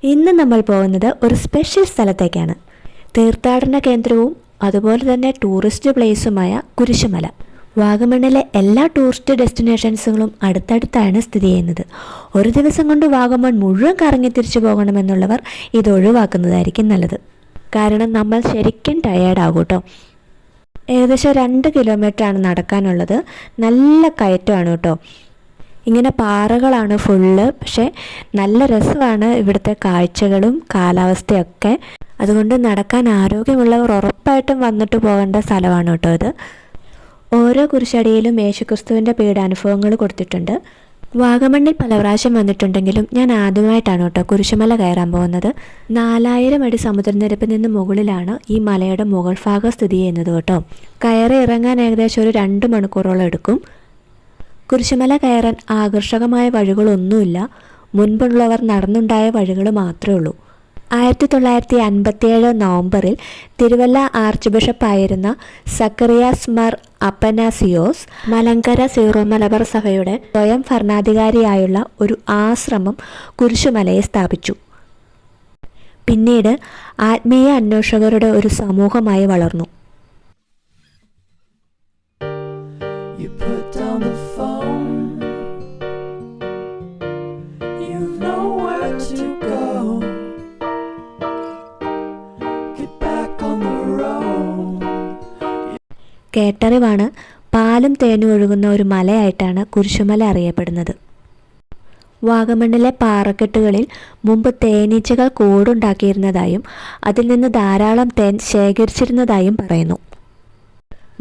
ഇന്ന് നമ്മൾ പോകുന്നത് ഒരു സ്പെഷ്യൽ സ്ഥലത്തേക്കാണ്. തീർത്ഥാടന കേന്ദ്രവും അതുപോലെ തന്നെ ടൂറിസ്റ്റ് പ്ലേസുമായ കുരിശുമല. വാഗമണ്ണിലെ എല്ലാ ടൂറിസ്റ്റ് ഡെസ്റ്റിനേഷൻസുകളും അടുത്തടുത്താണ് സ്ഥിതി ചെയ്യുന്നത്. ഒരു ദിവസം കൊണ്ട് വാഗമൺ മുഴുവൻ കറങ്ങി തിരിച്ചു പോകണമെന്നുള്ളവർ ഇത് ഒഴിവാക്കുന്നതായിരിക്കും നല്ലത്. കാരണം നമ്മൾ ശരിക്കും ടയേർഡാകും കേട്ടോ. ഏകദേശം 2 കിലോമീറ്ററാണ് നടക്കാനുള്ളത്. നല്ല കയറ്റമാണ് കേട്ടോ. ഇങ്ങനെ പാറകളാണ് ഫുള്ള്. പക്ഷേ നല്ല രസമാണ് ഇവിടുത്തെ കാഴ്ചകളും കാലാവസ്ഥയൊക്കെ. അതുകൊണ്ട് നടക്കാൻ ആരോഗ്യമുള്ളവർ ഉറപ്പായിട്ടും വന്നിട്ട് പോകേണ്ട സ്ഥലമാണ് കേട്ടോ ഇത്. ഓരോ കുരിശടിയിലും യേശുക്രിസ്തുവിൻ്റെ പീഡാനുഭവങ്ങൾ കൊടുത്തിട്ടുണ്ട്. വാഗമണ്ണിൽ പല പ്രാവശ്യം വന്നിട്ടുണ്ടെങ്കിലും ഞാൻ ആദ്യമായിട്ടാണ് കേട്ടോ കുരിശുമല കയറാൻ പോകുന്നത്. 4000 അടി സമുദ്രനിരപ്പിൽ നിന്ന് മുകളിലാണ് ഈ മലയുടെ മുകൾ ഭാഗം സ്ഥിതി ചെയ്യുന്നത് കേട്ടോ. കയറി ഇറങ്ങാൻ ഏകദേശം ഒരു 2 മണിക്കൂറോളം എടുക്കും. കുരിശുമല കയറാൻ ആകർഷകമായ വഴികളൊന്നുമില്ല. മുൻപുള്ളവർ നടന്നുണ്ടായ വഴികൾ മാത്രമേ ഉള്ളൂ. 1957 നവംബറിൽ തിരുവല്ല ആർച്ച് ബിഷപ്പായിരുന്ന സക്കറിയാസ് മാർ അപ്പനാസിയോസ് മലങ്കര സീറോ മലബാർ സഭയുടെ സ്വയം ഭരണാധികാരിയായുള്ള ഒരു ആശ്രമം കുരിശുമലയെ സ്ഥാപിച്ചു. പിന്നീട് ആത്മീയ അന്വേഷകരുടെ ഒരു സമൂഹമായി വളർന്നു. കേട്ടറിവാണ്, പാലും തേനും ഒഴുകുന്ന ഒരു മലയായിട്ടാണ് കുരിശുമല അറിയപ്പെടുന്നത്. വാഗമണ്ണിലെ പാറക്കെട്ടുകളിൽ മുമ്പ് തേനീച്ചകൾ കൂടുണ്ടാക്കിയിരുന്നതായും അതിൽ നിന്ന് ധാരാളം തേൻ ശേഖരിച്ചിരുന്നതായും പറയുന്നു.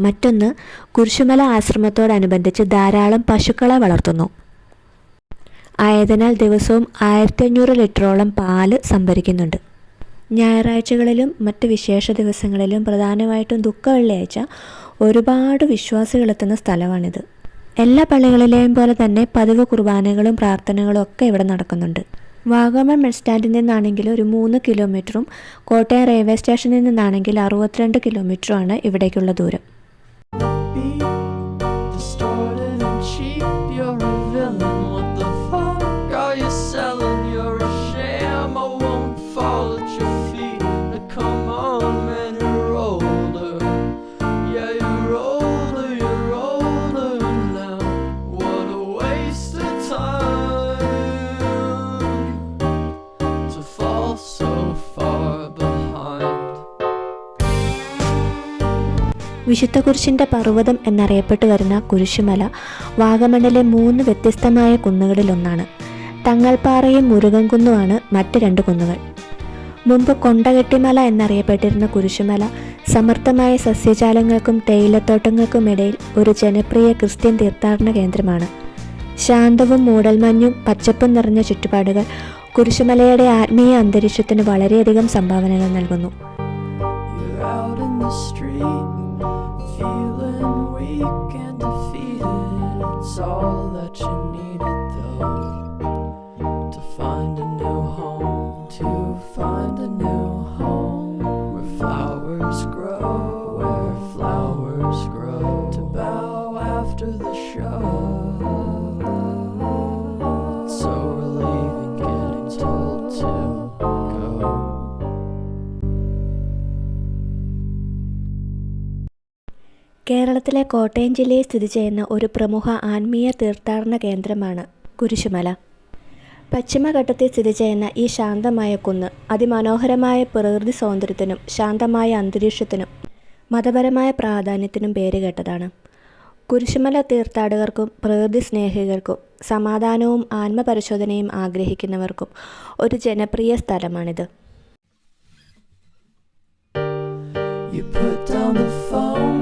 മറ്റൊന്ന്, കുരിശുമല ആശ്രമത്തോടനുബന്ധിച്ച് ധാരാളം പശുക്കളെ വളർത്തുന്നു. ആയതിനാൽ ദിവസവും 1500 ലിറ്ററോളം പാല് സംഭരിക്കുന്നുണ്ട്. ഞായറാഴ്ചകളിലും മറ്റ് വിശേഷ ദിവസങ്ങളിലും, പ്രധാനമായിട്ടും ദുഃഖ വെള്ളിയാഴ്ച, ഒരുപാട് വിശ്വാസികളെത്തുന്ന സ്ഥലമാണിത്. എല്ലാ പള്ളികളിലെയും പോലെ തന്നെ പതിവ് കുർബാനകളും പ്രാർത്ഥനകളും ഒക്കെ ഇവിടെ നടക്കുന്നുണ്ട്. വാഗമൺ ബസ് സ്റ്റാൻഡിൽ നിന്നാണെങ്കിൽ ഒരു 3 കിലോമീറ്ററും കോട്ടയം റെയിൽവേ സ്റ്റേഷനിൽ നിന്നാണെങ്കിൽ 62 കിലോമീറ്ററുമാണ് ഇവിടേക്കുള്ള ദൂരം. വിശുദ്ധ കുരിശിൻ്റെ പർവ്വതം എന്നറിയപ്പെട്ടു വരുന്ന കുരിശുമല വാഗമണ്ണിലെ 3 വ്യത്യസ്തമായ കുന്നുകളിലൊന്നാണ്. തങ്ങൾപ്പാറയും മുരുകൻകുന്നുമാണ് മറ്റ് 2 കുന്നുകൾ. മുമ്പ് കൊണ്ടകെട്ടിമല എന്നറിയപ്പെട്ടിരുന്ന കുരിശുമല സമർത്ഥമായ സസ്യജാലങ്ങൾക്കും തേയിലത്തോട്ടങ്ങൾക്കുമിടയിൽ ഒരു ജനപ്രിയ ക്രിസ്ത്യൻ തീർത്ഥാടന കേന്ദ്രമാണ്. ശാന്തവും മൂടൽമഞ്ഞും പച്ചപ്പും നിറഞ്ഞ ചുറ്റുപാടുകൾ കുരിശുമലയുടെ ആത്മീയ അന്തരീക്ഷത്തിന് വളരെയധികം സംഭാവനകൾ നൽകുന്നു. Feeling weak and defeated, it's all that you needed though, to find a new home, to find a new home, where flowers grow, to bow after the show. It's so relieving getting told to go. കേരളത്തിലെ കോട്ടയം ജില്ലയിൽ സ്ഥിതി ചെയ്യുന്ന ഒരു പ്രമുഖ ആത്മീയ തീർത്ഥാടന കേന്ദ്രമാണ് കുരിശുമല. പശ്ചിമഘട്ടത്തിൽ സ്ഥിതി ചെയ്യുന്ന ഈ ശാന്തമായ കുന്ന് അതിമനോഹരമായ പ്രകൃതി സൗന്ദര്യത്തിനും ശാന്തമായ അന്തരീക്ഷത്തിനും മതപരമായ പ്രാധാന്യത്തിനും പേരുകേട്ടതാണ്. കുരിശുമല തീർത്ഥാടകർക്കും പ്രകൃതി സ്നേഹികൾക്കും സമാധാനവും ആത്മപരിശോധനയും ആഗ്രഹിക്കുന്നവർക്കും ഒരു ജനപ്രിയ സ്ഥലമാണിത്. You put down the phone.